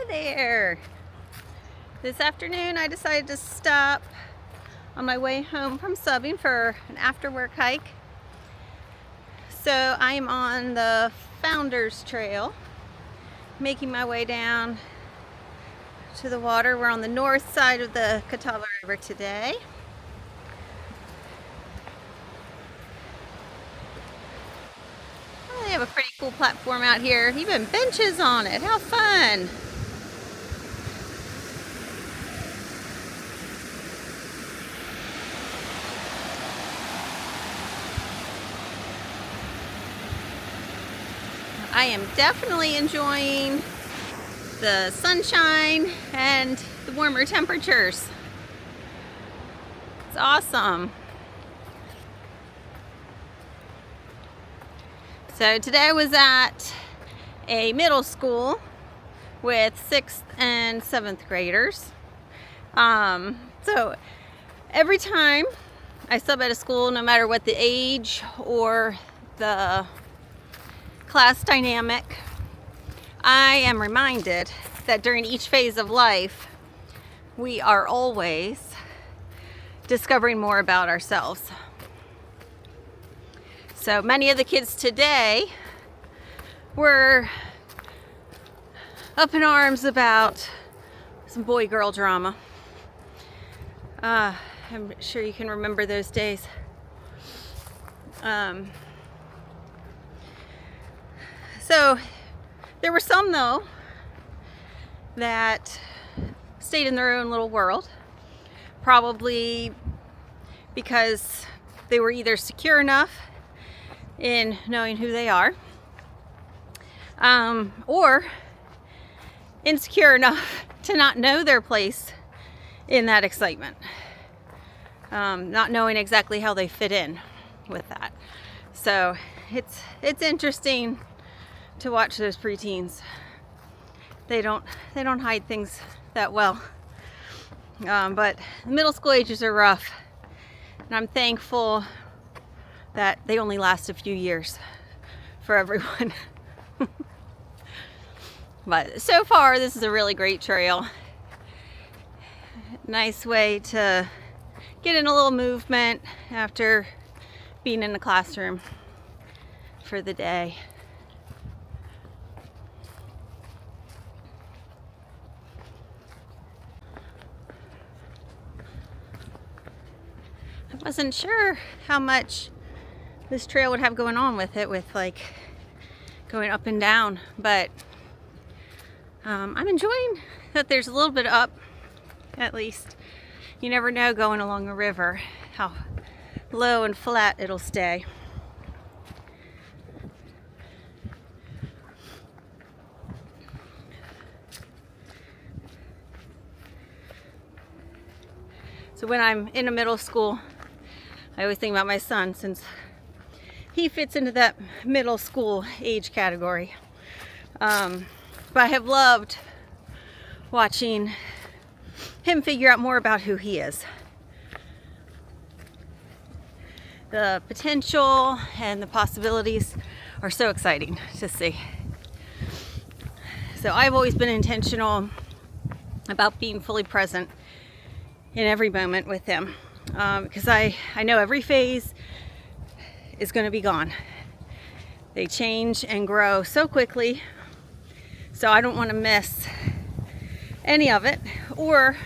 Hi there. This afternoon I decided to stop on my way home from subbing for an after work hike. So I am on the Founders Trail, making my way down to the water. We're on the north side of the Catawba River today. They have a pretty cool platform out here, even benches on it. How fun! I am definitely enjoying the sunshine and the warmer temperatures. It's awesome. So today I was at a middle school with 6th and 7th graders. So every time I sub at a school, no matter what the age or the class dynamic, I am reminded that during each phase of life, we are always discovering more about ourselves. So many of the kids today were up in arms about some boy-girl drama. I'm sure you can remember those days. So there were some, though, that stayed in their own little world, probably because they were either secure enough in knowing who they are, or insecure enough to not know their place in that excitement, not knowing exactly how they fit in with that. So it's interesting to watch those preteens. They don't hide things that well, but the middle school ages are rough, and I'm thankful that they only last a few years for everyone. But so far, this is a really great trail. Nice way to get in a little movement after being in the classroom for the day. I wasn't sure how much this trail would have going on with it, with like going up and down, but I'm enjoying that there's a little bit up, at least. You never know going along a river how low and flat it'll stay. So when I'm in a middle school, I always think about my son, since he fits into that middle school age category. But I have loved watching him figure out more about who he is. The potential and the possibilities are so exciting to see. So I've always been intentional about being fully present in every moment with him, because I know every phase is going to be gone. They change and grow so quickly, so I don't want to miss any of it or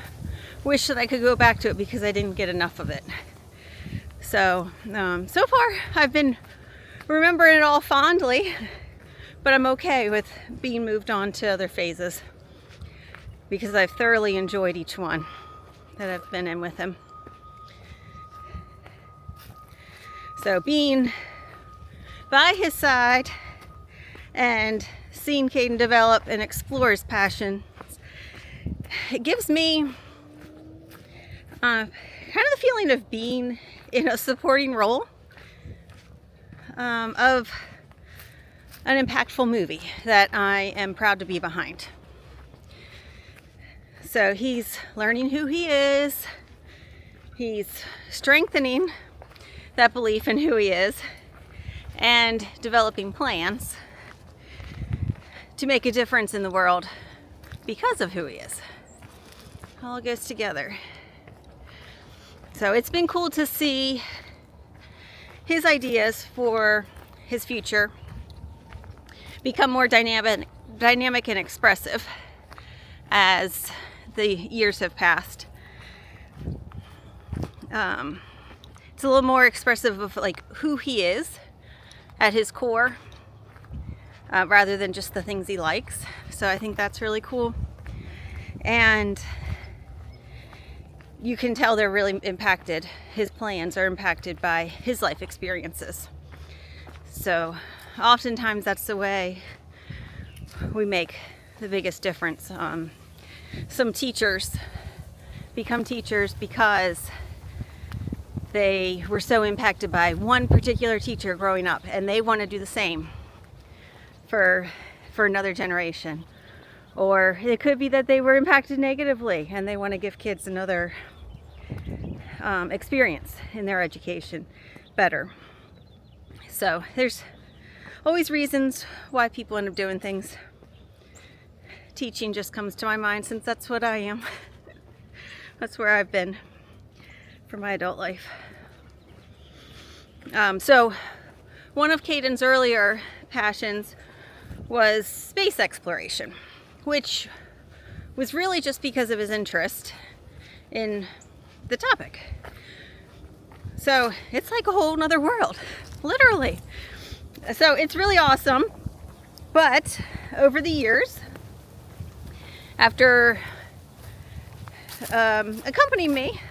wish that I could go back to it because I didn't get enough of it. So so far I've been remembering it all fondly, but I'm okay with being moved on to other phases because I've thoroughly enjoyed each one that I've been in with him. So being by his side and seeing Caden develop and explore his passion, it gives me kind of the feeling of being in a supporting role of an impactful movie that I am proud to be behind. So he's learning who he is, he's strengthening that belief in who he is, and developing plans to make a difference in the world because of who he is. All goes together. So it's been cool to see his ideas for his future become more dynamic and expressive as the years have passed. It's a little more expressive of like who he is at his core, rather than just the things he likes. So I think that's really cool. And you can tell they're really impacted. His plans are impacted by his life experiences. So oftentimes that's the way we make the biggest difference. Some teachers become teachers because they were so impacted by one particular teacher growing up, and they want to do the same for another generation. Or it could be that they were impacted negatively and they want to give kids another experience in their education better. So there's always reasons why people end up doing things. Teaching just comes to my mind since that's what I am. That's where I've been for my adult life. So one of Caden's earlier passions was space exploration, which was really just because of his interest in the topic. So it's like a whole nother world, literally. So it's really awesome. But over the years, after accompanying me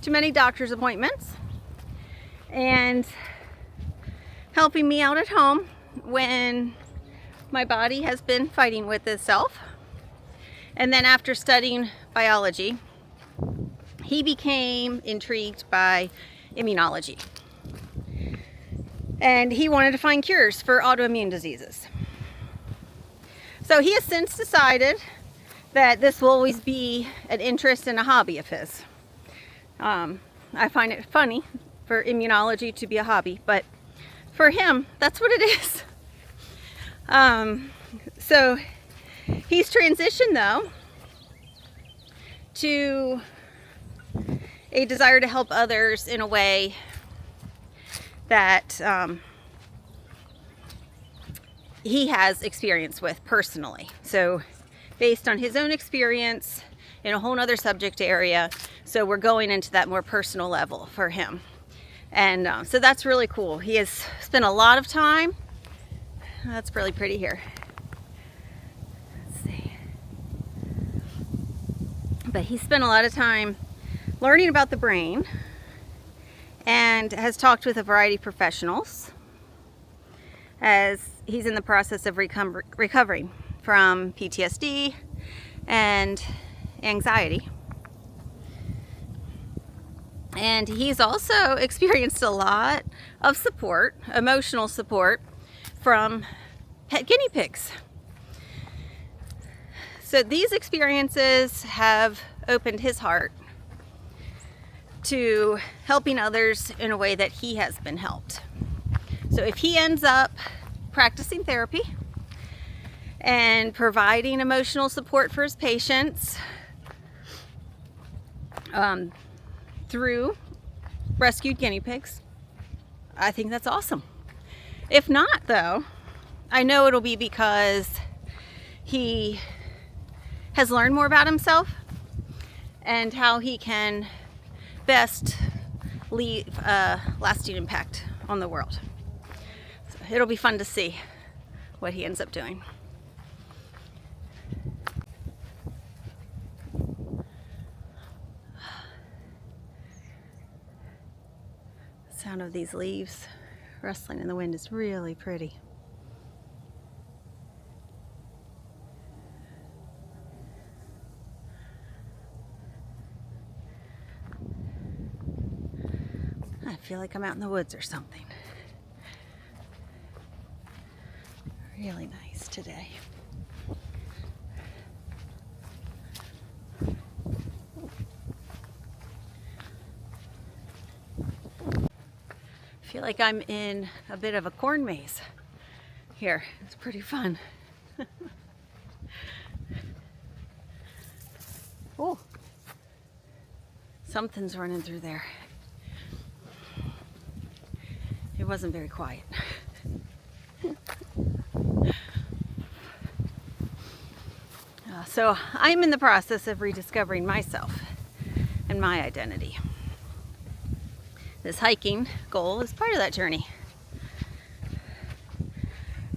to many doctor's appointments and helping me out at home when my body has been fighting with itself, and then after studying biology, he became intrigued by immunology. And he wanted to find cures for autoimmune diseases. So he has since decided that this will always be an interest and a hobby of his. I find it funny for immunology to be a hobby, but for him, that's what it is. So he's transitioned though to a desire to help others in a way that he has experience with personally. So based on his own experience in a whole other subject area. So we're going into that more personal level for him. And so that's really cool. He has spent a lot of time. That's really pretty here. Let's see. But he spent a lot of time learning about the brain and has talked with a variety of professionals as he's in the process of recovering from PTSD and anxiety. And he's also experienced a lot of support, emotional support, from pet guinea pigs. So these experiences have opened his heart to helping others in a way that he has been helped. So if he ends up practicing therapy and providing emotional support for his patients through rescued guinea pigs, I think that's awesome. If not, though, I know it'll be because he has learned more about himself and how he can best leave a lasting impact on the world. So it'll be fun to see what he ends up doing. The sound of these leaves rustling in the wind is really pretty. I feel like I'm out in the woods or something. Really nice today. I feel like I'm in a bit of a corn maze here. It's pretty fun. Oh, something's running through there. It wasn't very quiet. So I'm in the process of rediscovering myself and my identity. This hiking goal is part of that journey.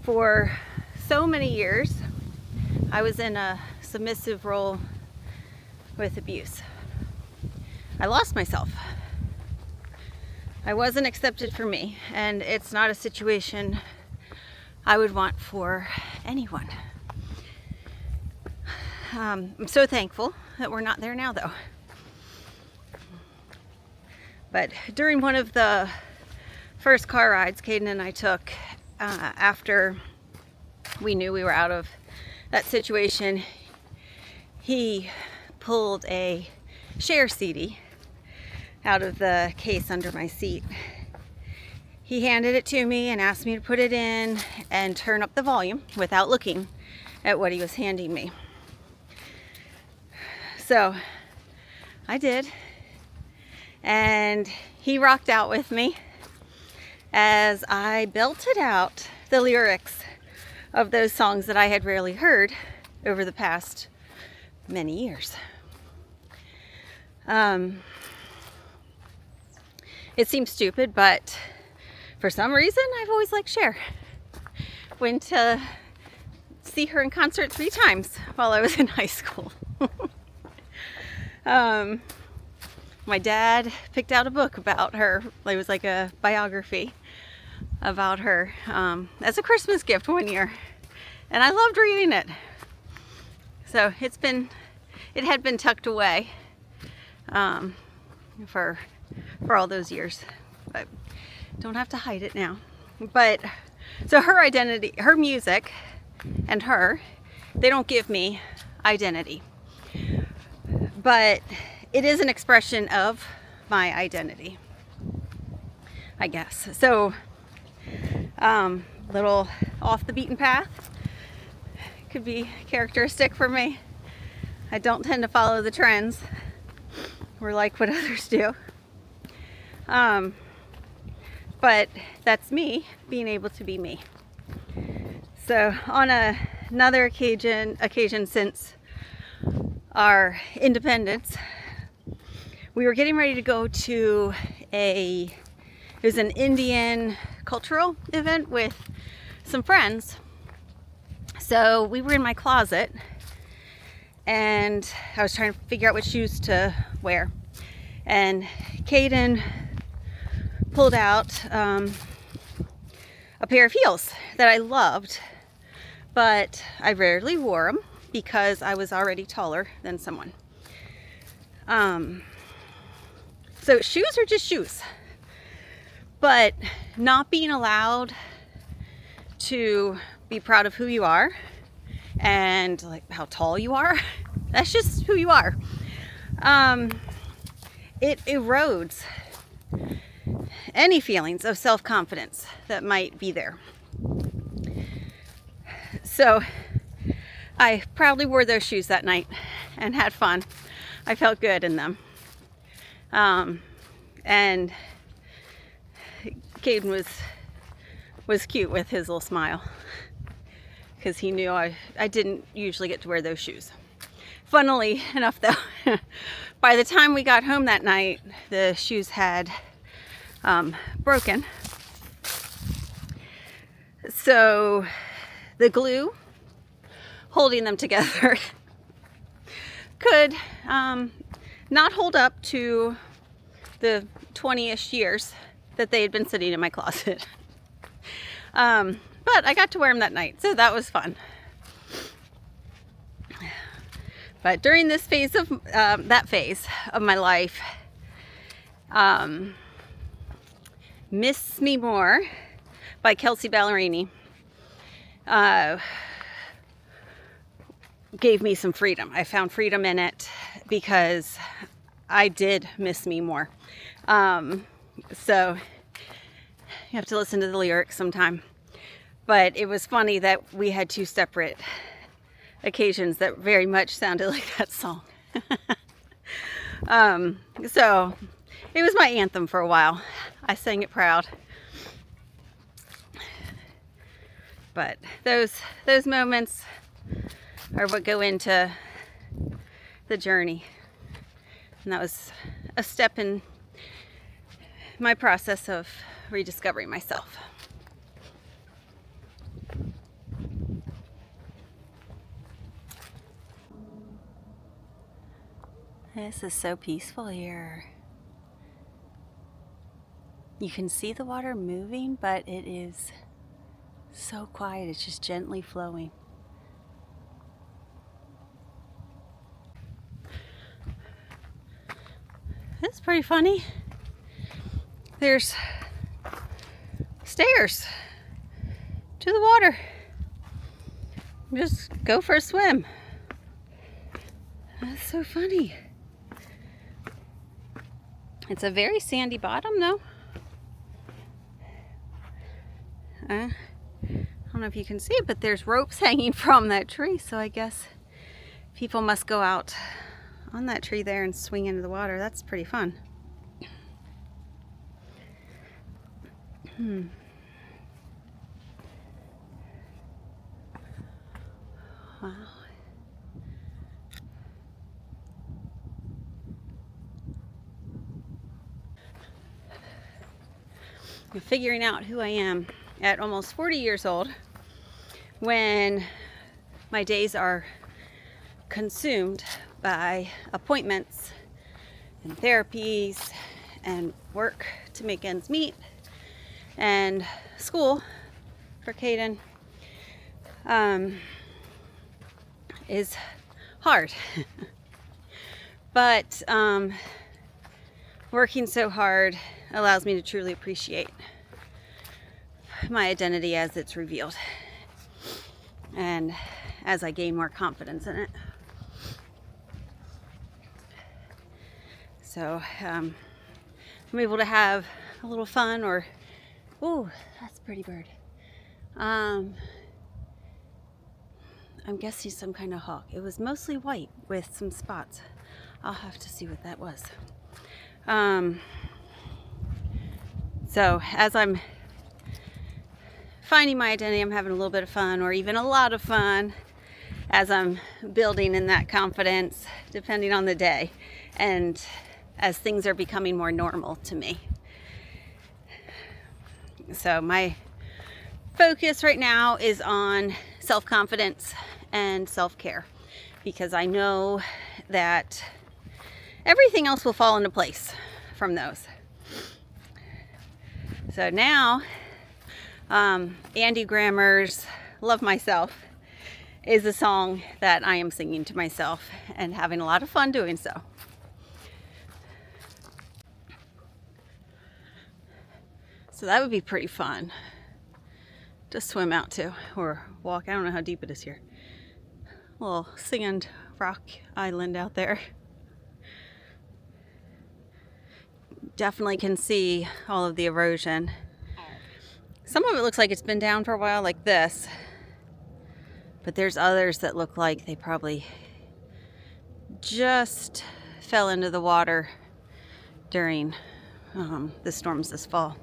For so many years, I was in a submissive role with abuse. I lost myself. I wasn't accepted for me, and it's not a situation I would want for anyone. I'm so thankful that we're not there now, though. But during one of the first car rides Caden and I took after we knew we were out of that situation, he pulled a Cher CD out of the case under my seat. He handed it to me and asked me to put it in and turn up the volume without looking at what he was handing me. So I did, and he rocked out with me as I belted out the lyrics of those songs that I had rarely heard over the past many years. It seems stupid, but for some reason I've always liked Cher. Went to see her in concert 3 times while I was in high school. My dad picked out a book about her. It was like a biography about her as a Christmas gift one year, and I loved reading it. So it had been tucked away for all those years, but don't have to hide it now. But so her identity, her music, and they don't give me identity, but it is an expression of my identity, I guess. So little off the beaten path could be characteristic for me. I don't tend to follow the trends or like what others do. But that's me being able to be me. So on another occasion since our independence, we were getting ready to go to it was an Indian cultural event with some friends. So we were in my closet, and I was trying to figure out what shoes to wear. And Caden pulled out a pair of heels that I loved, but I rarely wore them because I was already taller than someone. So shoes are just shoes, but not being allowed to be proud of who you are and like how tall you are, that's just who you are. It erodes any feelings of self-confidence that might be there. So I proudly wore those shoes that night and had fun. I felt good in them. And Caden was cute with his little smile because he knew I didn't usually get to wear those shoes. Funnily enough though, by the time we got home that night, the shoes had broken. So the glue holding them together could not hold up to the 20-ish years that they had been sitting in my closet. But I got to wear them that night, so that was fun. But during this phase of that phase of my life, Miss Me More by Kelsea Ballerini gave me some freedom. I found freedom in it because I did miss me more. So you have to listen to the lyrics sometime. But it was funny that we had 2 separate occasions that very much sounded like that song. So it was my anthem for a while. I sang it proud. But those moments are what go into the journey. And that was a step in my process of rediscovering myself. This is so peaceful here. You can see the water moving, but it is so quiet. It's just gently flowing. It's pretty funny. There's stairs to the water. Just go for a swim. That's so funny. It's a very sandy bottom though. I don't know if you can see it, but there's ropes hanging from that tree, so I guess people must go out on that tree there and swing into the water. That's pretty fun. Wow. I'm figuring out who I am at almost 40 years old, when my days are consumed by appointments and therapies and work to make ends meet and school for Caden is hard. But working so hard allows me to truly appreciate my identity as it's revealed, and as I gain more confidence in it. So I'm able to have a little fun, or, ooh, that's a pretty bird. I'm guessing some kind of hawk. It was mostly white with some spots. I'll have to see what that was. So as I'm finding my identity, I'm having a little bit of fun, or even a lot of fun, as I'm building in that confidence, depending on the day, and as things are becoming more normal to me. So my focus right now is on self-confidence and self-care, because I know that everything else will fall into place from those. So now, Andy Grammer's Love Myself is a song that I am singing to myself and having a lot of fun doing so. So that would be pretty fun to swim out to, or walk. I don't know how deep it is here. A little sand rock island out there. Definitely can see all of the erosion. Some of it looks like it's been down for a while, like this, but there's others that look like they probably just fell into the water during the storms this fall.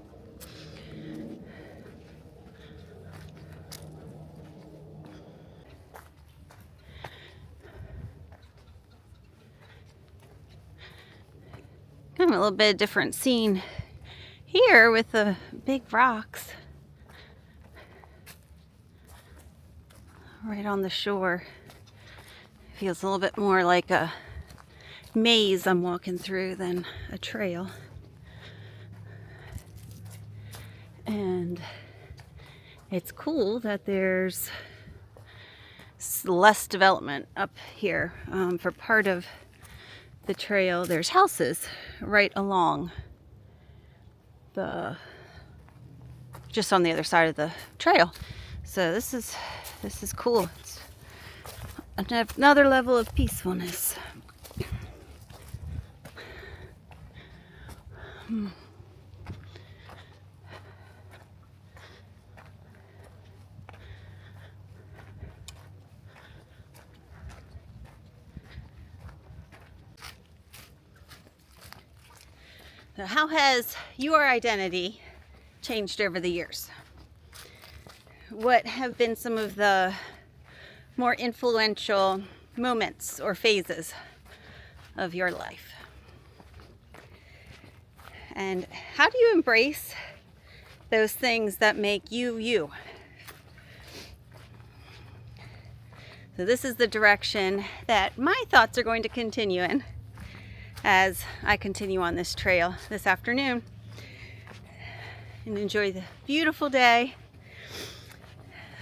Kind of a little bit different scene here with the big rocks right on the shore. Feels a little bit more like a maze I'm walking through than a trail. And it's cool that there's less development up here. For part of the trail, there's houses right along just on the other side of the trail. So this is cool. It's another level of peacefulness. So how has your identity changed over the years? What have been some of the more influential moments or phases of your life? And how do you embrace those things that make you you? So this is the direction that my thoughts are going to continue in as I continue on this trail this afternoon. And enjoy the beautiful day.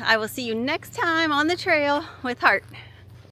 I will see you next time on the trail with Heart.